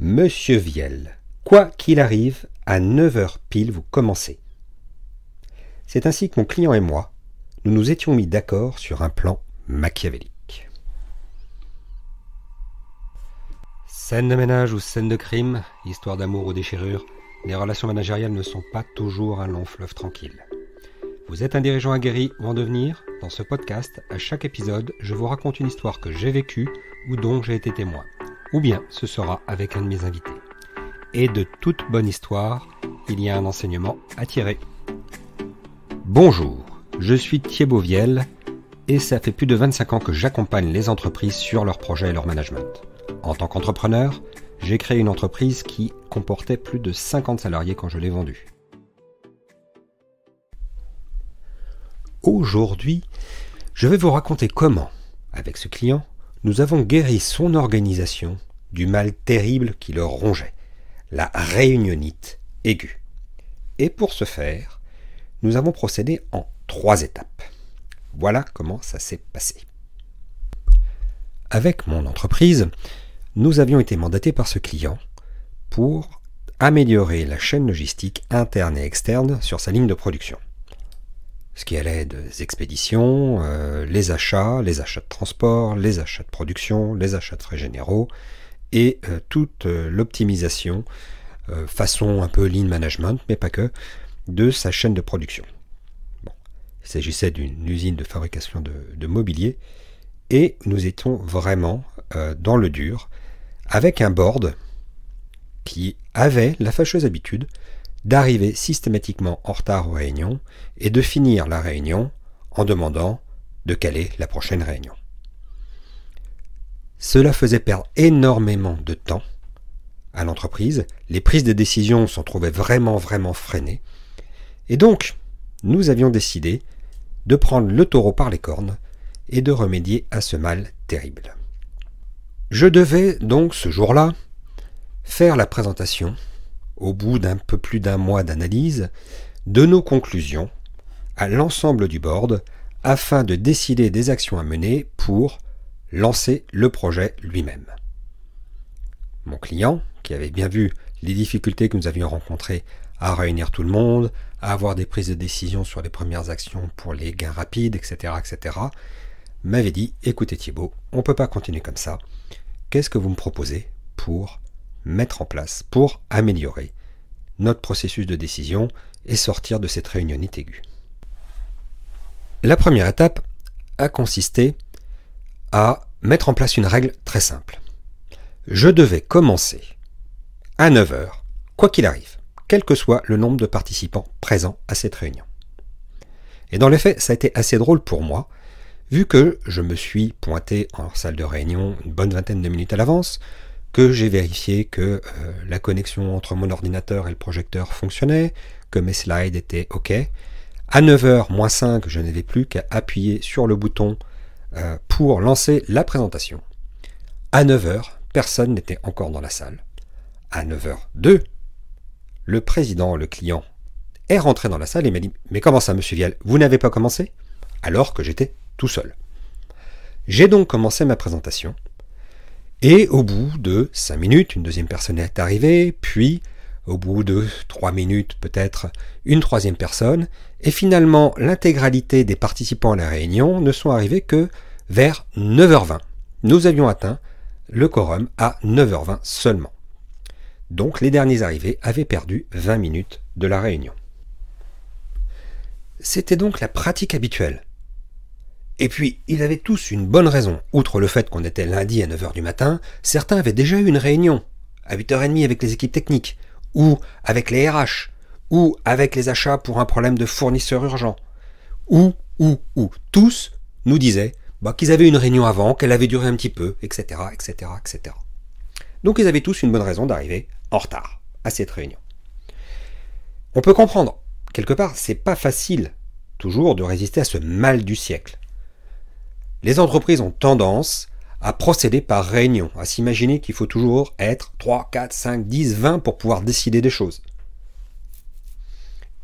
Monsieur Viel, quoi qu'il arrive, à 9 heures pile, vous commencez. C'est ainsi que mon client et moi, nous nous étions mis d'accord sur un plan machiavélique. Scène de ménage ou scène de crime, histoire d'amour ou déchirure, les relations managériales ne sont pas toujours un long fleuve tranquille. Vous êtes un dirigeant aguerri ou en devenir? Dans ce podcast, à chaque épisode, je vous raconte une histoire que j'ai vécue ou dont j'ai été témoin. Ou bien ce sera avec un de mes invités. Et de toute bonne histoire, il y a un enseignement à tirer. Bonjour, je suis Thibaut Viel et ça fait plus de 25 ans que j'accompagne les entreprises sur leurs projets et leur management. En tant qu'entrepreneur, j'ai créé une entreprise qui comportait plus de 50 salariés quand je l'ai vendue. Aujourd'hui, je vais vous raconter comment, avec ce client, nous avons guéri son organisation du mal terrible qui le rongeait, la réunionnite aiguë. Et pour ce faire, nous avons procédé en 3 étapes. Voilà comment ça s'est passé. Avec mon entreprise, nous avions été mandatés par ce client pour améliorer la chaîne logistique interne et externe sur sa ligne de production. Ce qui allait des expéditions, les achats de transport, les achats de production, les achats de frais généraux et toute l'optimisation, façon un peu lean management, mais pas que, de sa chaîne de production. Bon. Il s'agissait d'une usine de fabrication de mobilier et nous étions vraiment dans le dur avec un board qui avait la fâcheuse habitude d'arriver systématiquement en retard aux réunions et de finir la réunion en demandant de caler la prochaine réunion. Cela faisait perdre énormément de temps à l'entreprise, les prises de décision s'en trouvaient vraiment freinées, et donc nous avions décidé de prendre le taureau par les cornes et de remédier à ce mal terrible. Je devais donc ce jour-là faire la présentation au bout d'un peu plus d'un mois d'analyse, de nos conclusions à l'ensemble du board afin de décider des actions à mener pour lancer le projet lui-même. Mon client, qui avait bien vu les difficultés que nous avions rencontrées à réunir tout le monde, à avoir des prises de décision sur les premières actions pour les gains rapides, etc., m'avait dit « Écoutez Thibaut, on ne peut pas continuer comme ça. Qu'est-ce que vous me proposez pour mettre en place, pour améliorer notre processus de décision et sortir de cette réunionnite aiguë ?» La première étape a consisté à mettre en place une règle très simple. Je devais commencer à 9 heures, quoi qu'il arrive, quel que soit le nombre de participants présents à cette réunion. Et dans les faits, ça a été assez drôle pour moi, vu que je me suis pointé en salle de réunion une bonne vingtaine de minutes à l'avance, que j'ai vérifié que la connexion entre mon ordinateur et le projecteur fonctionnait, que mes slides étaient OK. À 9h moins 5, je n'avais plus qu'à appuyer sur le bouton pour lancer la présentation. À 9h, personne n'était encore dans la salle. À 9h02, le président, le client, est rentré dans la salle et m'a dit « Mais comment ça, monsieur Viel, vous n'avez pas commencé ?» Alors que j'étais tout seul. J'ai donc commencé ma présentation. Et au bout de 5 minutes, une deuxième personne est arrivée, puis au bout de 3 minutes peut-être, une troisième personne, et finalement l'intégralité des participants à la réunion ne sont arrivés que vers 9h20. Nous avions atteint le quorum à 9h20 seulement. Donc les derniers arrivés avaient perdu 20 minutes de la réunion. C'était donc la pratique habituelle. Et puis, ils avaient tous une bonne raison. Outre le fait qu'on était lundi à 9h du matin, certains avaient déjà eu une réunion à 8h30 avec les équipes techniques, ou avec les RH, ou avec les achats pour un problème de fournisseur urgent. Ou. Tous nous disaient qu'ils avaient une réunion avant, qu'elle avait duré un petit peu, etc. Donc ils avaient tous une bonne raison d'arriver en retard à cette réunion. On peut comprendre, quelque part, c'est pas facile toujours de résister à ce mal du siècle. Les entreprises ont tendance à procéder par réunion, à s'imaginer qu'il faut toujours être 3, 4, 5, 10, 20 pour pouvoir décider des choses.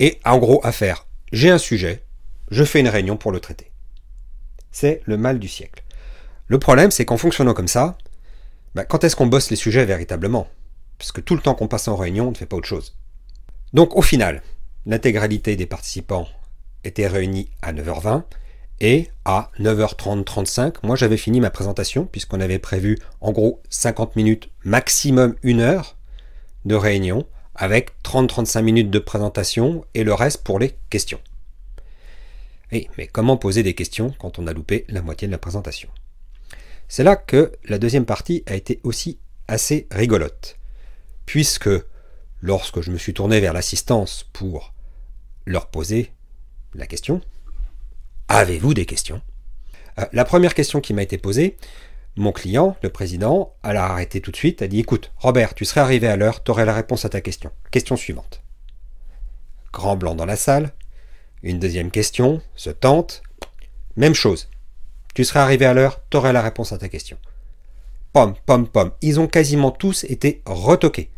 Et en gros, à faire, j'ai un sujet, je fais une réunion pour le traiter. C'est le mal du siècle. Le problème, c'est qu'en fonctionnant comme ça, quand est-ce qu'on bosse les sujets véritablement? parce que tout le temps qu'on passe en réunion, on ne fait pas autre chose. Donc au final, l'intégralité des participants était réunie à 9h20, et à 9h30-35, moi j'avais fini ma présentation, puisqu'on avait prévu en gros 50 minutes, maximum 1 heure de réunion, avec 30-35 minutes de présentation, et le reste pour les questions. Mais comment poser des questions quand on a loupé la moitié de la présentation? C'est là que la deuxième partie a été aussi assez rigolote, puisque lorsque je me suis tourné vers l'assistance pour leur poser la question, avez-vous des questions? La première question qui m'a été posée, mon client, le président, elle a arrêté tout de suite, a dit, écoute, Robert, tu serais arrivé à l'heure, tu aurais la réponse à ta question. Question suivante. Grand blanc dans la salle. Une deuxième question, se tente. Même chose. Tu serais arrivé à l'heure, tu aurais la réponse à ta question. Pom, pom, pom. Ils ont quasiment tous été retoqués.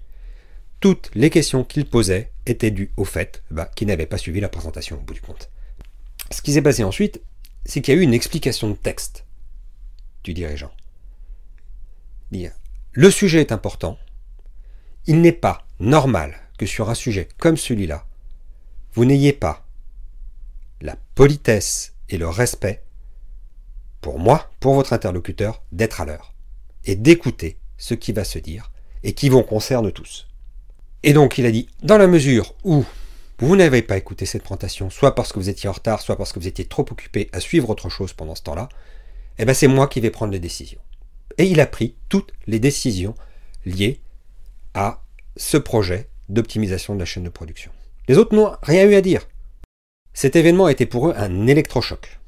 Toutes les questions qu'ils posaient étaient dues au fait qu'ils n'avaient pas suivi la présentation au bout du compte. Ce qui s'est passé ensuite, c'est qu'il y a eu une explication de texte du dirigeant. Dire, le sujet est important. Il n'est pas normal que sur un sujet comme celui-là, vous n'ayez pas la politesse et le respect, pour moi, pour votre interlocuteur, d'être à l'heure et d'écouter ce qui va se dire et qui vous concerne tous. Et donc il a dit, dans la mesure où vous n'avez pas écouté cette présentation, soit parce que vous étiez en retard, soit parce que vous étiez trop occupé à suivre autre chose pendant ce temps-là, c'est moi qui vais prendre les décisions. Et il a pris toutes les décisions liées à ce projet d'optimisation de la chaîne de production. Les autres n'ont rien eu à dire. Cet événement a été pour eux un électrochoc.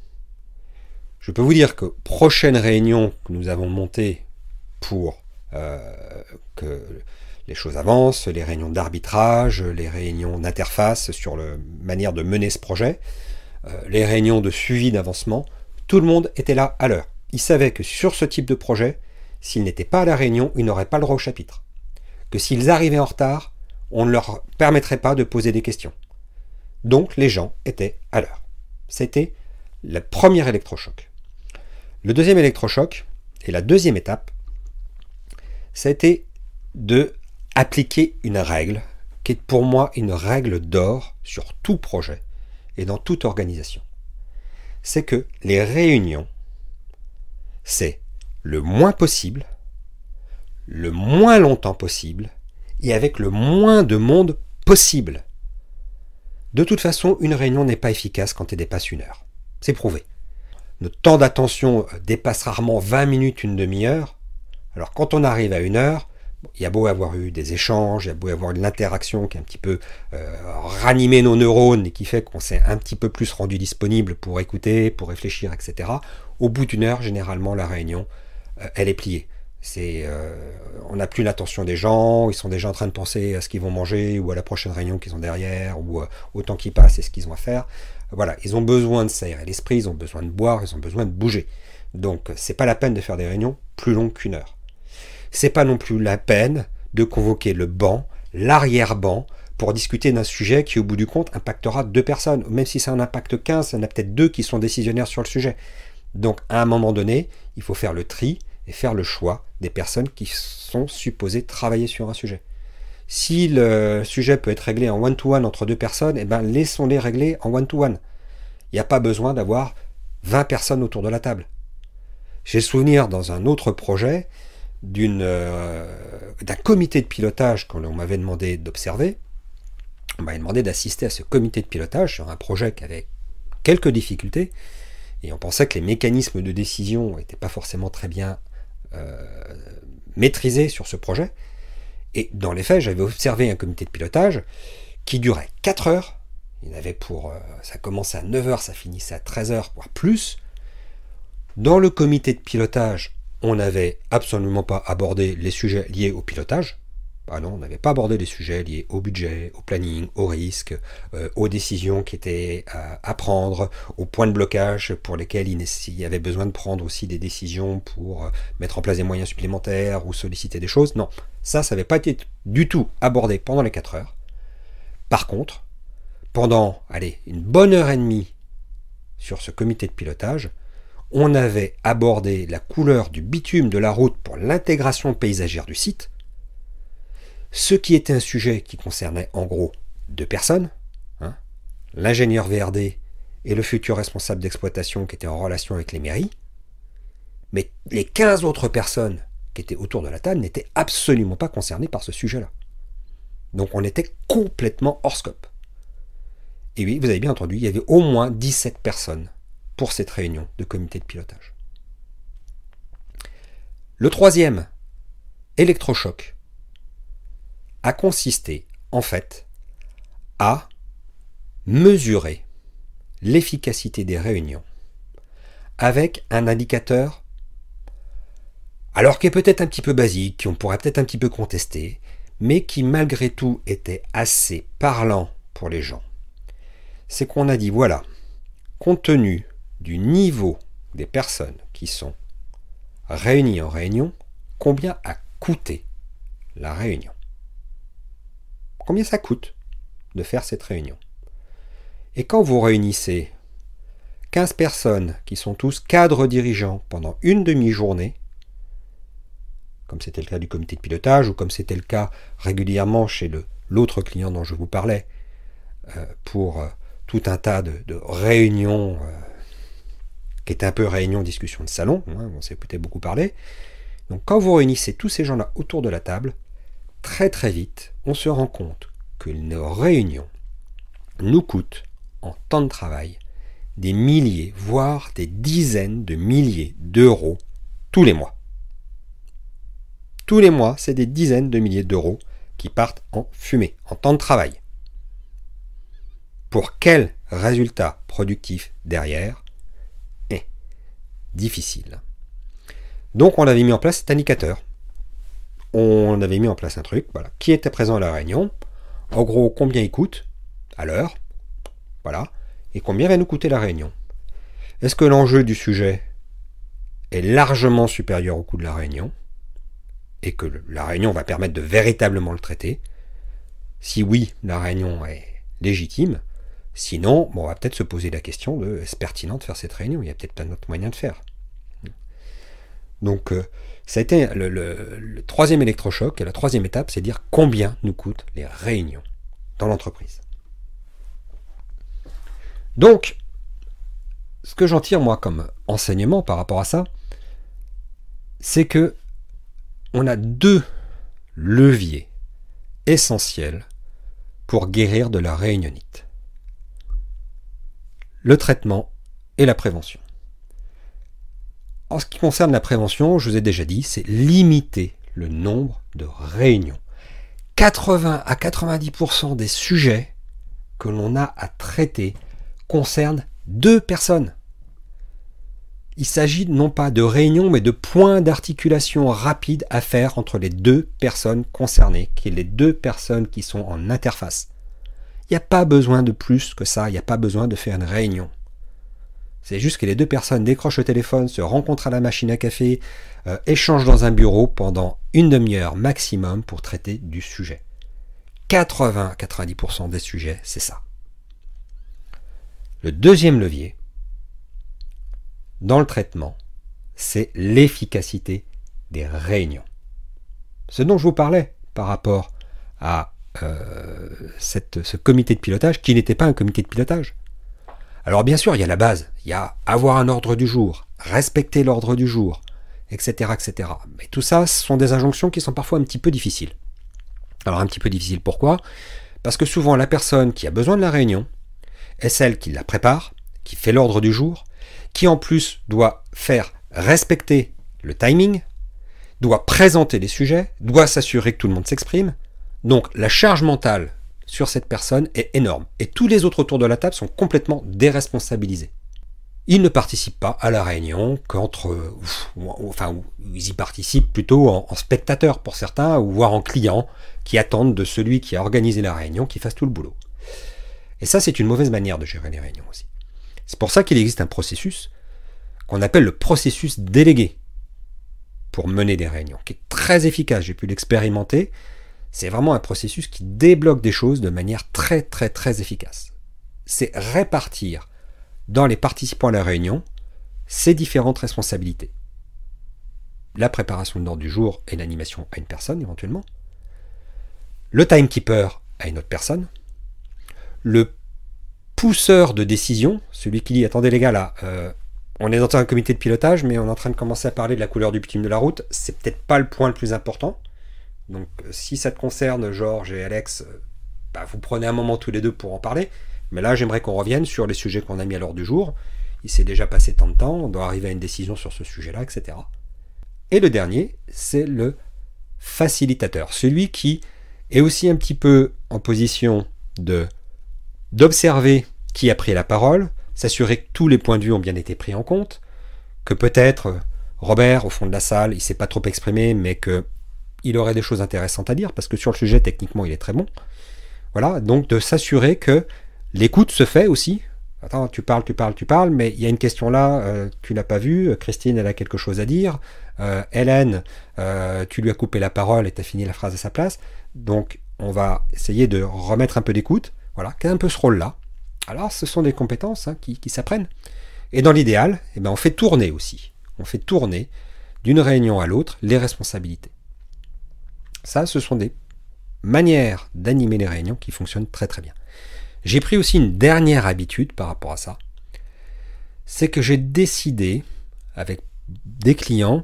Je peux vous dire que prochaine réunion que nous avons montée pour que les choses avancent, les réunions d'arbitrage, les réunions d'interface sur la manière de mener ce projet, les réunions de suivi d'avancement, tout le monde était là à l'heure. Ils savaient que sur ce type de projet, s'ils n'étaient pas à la réunion, ils n'auraient pas le droit au chapitre. Que s'ils arrivaient en retard, on ne leur permettrait pas de poser des questions. Donc les gens étaient à l'heure. C'était le premier électrochoc. Le deuxième électrochoc, et la deuxième étape, ça a été de appliquer une règle qui est pour moi une règle d'or sur tout projet et dans toute organisation. C'est que les réunions, c'est le moins possible, le moins longtemps possible et avec le moins de monde possible. De toute façon, une réunion n'est pas efficace quand elle dépasse 1 heure. C'est prouvé. Notre temps d'attention dépasse rarement 20 minutes, une demi-heure. Alors quand on arrive à 1 heure, il y a beau avoir eu des échanges, il y a beau avoir une interaction qui a un petit peu ranimé nos neurones et qui fait qu'on s'est un petit peu plus rendu disponible pour écouter, pour réfléchir, etc. Au bout d'1 heure, généralement, la réunion, elle est pliée. On n'a plus l'attention des gens, ils sont déjà en train de penser à ce qu'ils vont manger ou à la prochaine réunion qu'ils ont derrière ou au temps qui passe et ce qu'ils ont à faire. Voilà, ils ont besoin de s'aérer l'esprit, ils ont besoin de boire, ils ont besoin de bouger. Donc, c'est pas la peine de faire des réunions plus longues qu'1 heure. C'est pas non plus la peine de convoquer le banc, l'arrière-banc, pour discuter d'un sujet qui, au bout du compte, impactera 2 personnes. Même si ça en impacte 15, il y en a peut-être 2 qui sont décisionnaires sur le sujet. Donc, à un moment donné, il faut faire le tri et faire le choix des personnes qui sont supposées travailler sur un sujet. Si le sujet peut être réglé en one-to-one entre 2 personnes, laissons-les régler en one-to-one. Il n'y a pas besoin d'avoir 20 personnes autour de la table. J'ai souvenir dans un autre projet d'un comité de pilotage qu'on m'avait demandé d'observer. On m'avait demandé d'assister à ce comité de pilotage sur un projet qui avait quelques difficultés et on pensait que les mécanismes de décision n'étaient pas forcément très bien maîtrisés sur ce projet. Et dans les faits, j'avais observé un comité de pilotage qui durait 4 heures. Ça commençait à 9 heures, ça finissait à 13 heures, voire plus. Dans le comité de pilotage, on n'avait absolument pas abordé les sujets liés au pilotage. Ah non, on n'avait pas abordé les sujets liés au budget, au planning, au risque, aux décisions qui étaient à prendre, aux points de blocage pour lesquels il y avait besoin de prendre aussi des décisions pour mettre en place des moyens supplémentaires ou solliciter des choses. Non, ça n'avait pas été du tout abordé pendant les 4 heures. Par contre, pendant, une bonne heure et demie sur ce comité de pilotage, on avait abordé la couleur du bitume de la route pour l'intégration paysagère du site. ce qui était un sujet qui concernait en gros 2 personnes, hein, l'ingénieur VRD et le futur responsable d'exploitation qui était en relation avec les mairies, mais les 15 autres personnes qui étaient autour de la table n'étaient absolument pas concernées par ce sujet-là. Donc on était complètement hors scope. Et oui, vous avez bien entendu, il y avait au moins 17 personnes pour cette réunion de comité de pilotage. Le troisième électrochoc a consisté, en fait, à mesurer l'efficacité des réunions avec un indicateur, alors qui est peut-être un petit peu basique, qu'on pourrait peut-être un petit peu contester, mais qui malgré tout était assez parlant pour les gens. C'est qu'on a dit, voilà, compte tenu du niveau des personnes qui sont réunies en réunion, combien a coûté la réunion? Combien ça coûte de faire cette réunion? Et quand vous réunissez 15 personnes qui sont tous cadres dirigeants pendant une demi-journée, comme c'était le cas du comité de pilotage ou comme c'était le cas régulièrement chez l'autre client dont je vous parlais, pour tout un tas de réunions qui étaient un peu réunions, discussions de salon, hein, on s'est peut-être beaucoup parlé. Donc quand vous réunissez tous ces gens-là autour de la table, très très vite, on se rend compte que nos réunions nous coûtent en temps de travail des milliers, voire des dizaines de milliers d'euros tous les mois. Tous les mois, c'est des dizaines de milliers d'euros qui partent en fumée, en temps de travail. Pour quel résultat productif derrière? Difficile. Donc on avait mis en place cet indicateur. On avait mis en place un truc, voilà, qui était présent à la réunion. En gros, combien il coûte à l'heure, voilà, et combien va nous coûter la réunion. Est-ce que l'enjeu du sujet est largement supérieur au coût de la réunion et que la réunion va permettre de véritablement le traiter? Si oui, la réunion est légitime. Sinon, bon, on va peut-être se poser la question de est-ce pertinent de faire cette réunion? Il y a peut-être un autre moyen de faire. Donc, ça a été le troisième électrochoc, et la troisième étape, c'est de dire combien nous coûtent les réunions dans l'entreprise. Donc, ce que j'en tire, moi, comme enseignement par rapport à ça, c'est que on a 2 leviers essentiels pour guérir de la réunionnite. Le traitement et la prévention. En ce qui concerne la prévention, je vous ai déjà dit, c'est limiter le nombre de réunions. 80 à 90% des sujets que l'on a à traiter concernent 2 personnes. Il s'agit non pas de réunions, mais de points d'articulation rapides à faire entre les 2 personnes concernées, qui sont les 2 personnes qui sont en interface. Il n'y a pas besoin de plus que ça, il n'y a pas besoin de faire une réunion. C'est juste que les 2 personnes décrochent le téléphone, se rencontrent à la machine à café, échangent dans un bureau pendant une demi-heure maximum pour traiter du sujet. 80 à 90% des sujets, c'est ça. Le deuxième levier, dans le traitement, c'est l'efficacité des réunions. Ce dont je vous parlais par rapport à ce comité de pilotage qui n'était pas un comité de pilotage. Alors bien sûr, il y a la base, il y a avoir un ordre du jour, respecter l'ordre du jour, etc., etc. Mais tout ça, ce sont des injonctions qui sont parfois un petit peu difficiles. Alors un petit peu difficiles, pourquoi? Parce que souvent la personne qui a besoin de la réunion est celle qui la prépare, qui fait l'ordre du jour, qui en plus doit faire respecter le timing, doit présenter les sujets, doit s'assurer que tout le monde s'exprime. Donc la charge mentale sur cette personne est énorme. Et tous les autres autour de la table sont complètement déresponsabilisés. Ils ne participent pas à la réunion enfin, ils y participent plutôt en spectateurs pour certains, ou voire en clients qui attendent de celui qui a organisé la réunion qu'il fasse tout le boulot. Et ça, c'est une mauvaise manière de gérer les réunions aussi. C'est pour ça qu'il existe un processus qu'on appelle le processus délégué pour mener des réunions, qui est très efficace. J'ai pu l'expérimenter. C'est vraiment un processus qui débloque des choses de manière très très très efficace. C'est répartir dans les participants à la réunion ces différentes responsabilités. La préparation de l'ordre du jour et l'animation à une personne éventuellement. le timekeeper à une autre personne, le pousseur de décision, celui qui dit « Attendez les gars, là, on est dans un comité de pilotage, mais on est en train de commencer à parler de la couleur du bitume de la route, c'est peut-être pas le point le plus important. Donc si ça te concerne, Georges et Alex, vous prenez un moment tous les deux pour en parler, mais là j'aimerais qu'on revienne sur les sujets qu'on a mis à l'ordre du jour. Il s'est déjà passé tant de temps, on doit arriver à une décision sur ce sujet-là, etc. » Et le dernier, c'est le facilitateur, celui qui est aussi un petit peu en position d'observer qui a pris la parole, s'assurer que tous les points de vue ont bien été pris en compte, que peut-être Robert, au fond de la salle, il ne s'est pas trop exprimé, mais qu'il aurait des choses intéressantes à dire, parce que sur le sujet, techniquement, il est très bon. Voilà, donc de s'assurer que l'écoute se fait aussi. Attends, tu parles, mais il y a une question là, tu l'as pas vue, Christine, elle a quelque chose à dire, Hélène, tu lui as coupé la parole et tu as fini la phrase à sa place, donc on va essayer de remettre un peu d'écoute, voilà, quel est un peu ce rôle-là. Alors ce sont des compétences qui s'apprennent, et dans l'idéal, on fait tourner aussi, on fait tourner d'une réunion à l'autre les responsabilités. Ça, ce sont des manières d'animer les réunions qui fonctionnent très très bien. J'ai pris aussi une dernière habitude par rapport à ça, c'est que j'ai décidé, avec des clients,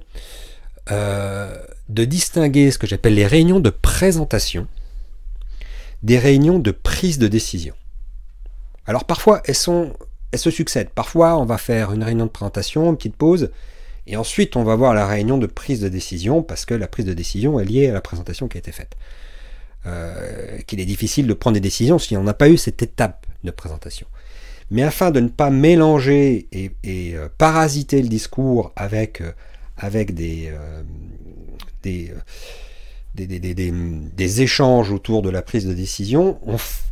de distinguer ce que j'appelle les réunions de présentation des réunions de prise de décision. Alors parfois, elles se succèdent. Parfois, on va faire une réunion de présentation, une petite pause, et ensuite on va voir la réunion de prise de décision, parce que la prise de décision est liée à la présentation qui a été faite. Qu'il est difficile de prendre des décisions si on n'a pas eu cette étape de présentation. Mais afin de ne pas mélanger et parasiter le discours avec des échanges autour de la prise de décision,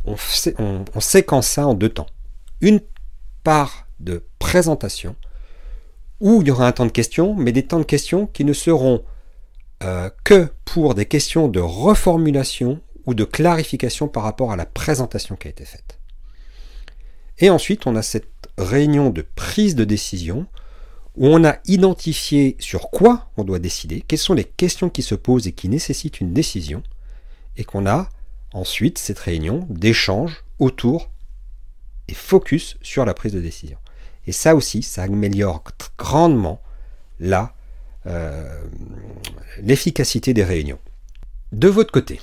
on séquence ça en deux temps. Une part de présentation, où il y aura un temps de questions, mais des temps de questions qui ne seront que pour des questions de reformulation ou de clarification par rapport à la présentation qui a été faite. Et ensuite, on a cette réunion de prise de décision où on a identifié sur quoi on doit décider, quelles sont les questions qui se posent et qui nécessitent une décision, et qu'on a ensuite cette réunion d'échange autour et focus sur la prise de décision. Et ça aussi, ça améliore grandement l'efficacité des réunions. De votre côté,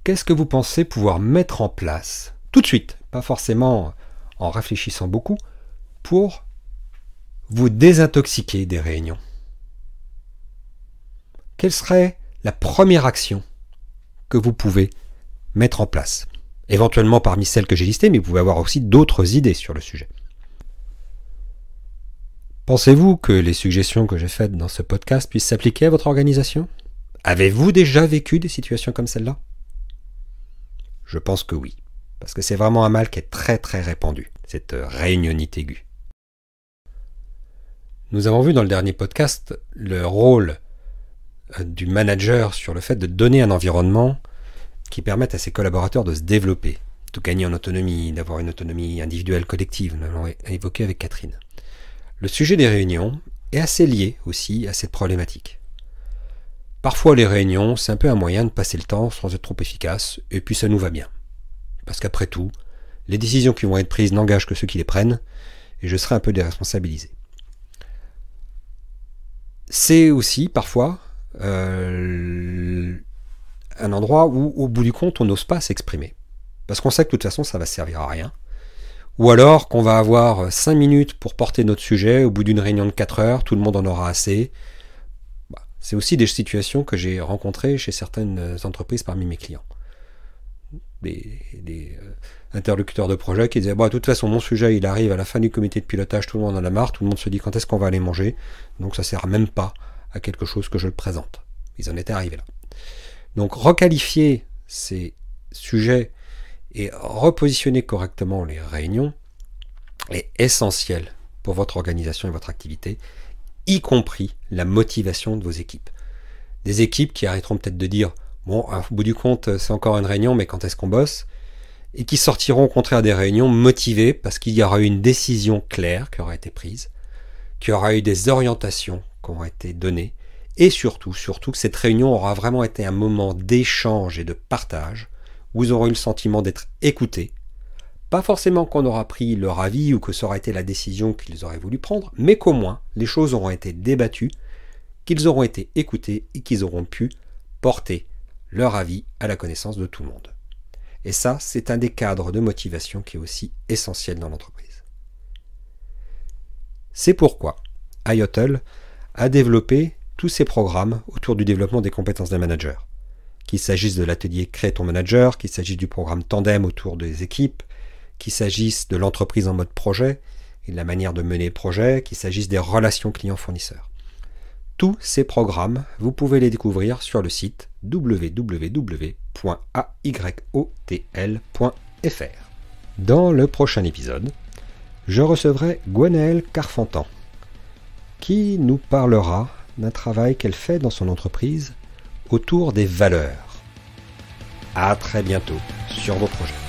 qu'est-ce que vous pensez pouvoir mettre en place tout de suite, pas forcément en réfléchissant beaucoup, pour vous désintoxiquer des réunions? Quelle serait la première action que vous pouvez mettre en place? Éventuellement parmi celles que j'ai listées, mais vous pouvez avoir aussi d'autres idées sur le sujet. Pensez-vous que les suggestions que j'ai faites dans ce podcast puissent s'appliquer à votre organisation? Avez-vous déjà vécu des situations comme celle-là? Je pense que oui, parce que c'est vraiment un mal qui est très très répandu, cette réunionnite aiguë. Nous avons vu dans le dernier podcast le rôle du manager sur le fait de donner un environnement qui permette à ses collaborateurs de se développer, de gagner en autonomie, d'avoir une autonomie individuelle collective, nous l'avons évoqué avec Catherine. Le sujet des réunions est assez lié aussi à cette problématique. Parfois les réunions, c'est un peu un moyen de passer le temps sans être trop efficace, et puis ça nous va bien. Parce qu'après tout, les décisions qui vont être prises n'engagent que ceux qui les prennent, et je serai un peu déresponsabilisé. C'est aussi parfois un endroit où, au bout du compte, on n'ose pas s'exprimer. Parce qu'on sait que de toute façon, ça va servir à rien. Ou alors qu'on va avoir 5 minutes pour porter notre sujet, au bout d'une réunion de 4 heures, tout le monde en aura assez. C'est aussi des situations que j'ai rencontrées chez certaines entreprises parmi mes clients. Des interlocuteurs de projet qui disaient, de toute façon, mon sujet, il arrive à la fin du comité de pilotage, tout le monde en a marre, tout le monde se dit quand est-ce qu'on va aller manger, donc ça ne sert même pas à quelque chose que je le présente. Ils en étaient arrivés là. Donc requalifier ces sujets et repositionner correctement les réunions est essentiel pour votre organisation et votre activité, y compris la motivation de vos équipes. Des équipes qui arrêteront peut-être de dire « Bon, au bout du compte, c'est encore une réunion, mais quand est-ce qu'on bosse ?» et qui sortiront au contraire des réunions motivées parce qu'il y aura eu une décision claire qui aura été prise, qu'il y aura eu des orientations qui auront été données Et surtout que cette réunion aura vraiment été un moment d'échange et de partage, où ils auront eu le sentiment d'être écoutés. Pas forcément qu'on aura pris leur avis ou que ça aura été la décision qu'ils auraient voulu prendre, mais qu'au moins les choses auront été débattues, qu'ils auront été écoutés et qu'ils auront pu porter leur avis à la connaissance de tout le monde. Et ça, c'est un des cadres de motivation qui est aussi essentiel dans l'entreprise. C'est pourquoi iHotel a développé tous ces programmes autour du développement des compétences des managers. Qu'il s'agisse de l'atelier Crée ton manager, qu'il s'agisse du programme Tandem autour des équipes, qu'il s'agisse de l'entreprise en mode projet et de la manière de mener le projet, qu'il s'agisse des relations clients-fournisseurs. Tous ces programmes, vous pouvez les découvrir sur le site www.ayotl.fr. Dans le prochain épisode, je recevrai Gwenaëlle Carfentan, qui nous parlera d'un travail qu'elle fait dans son entreprise autour des valeurs. À très bientôt sur vos projets.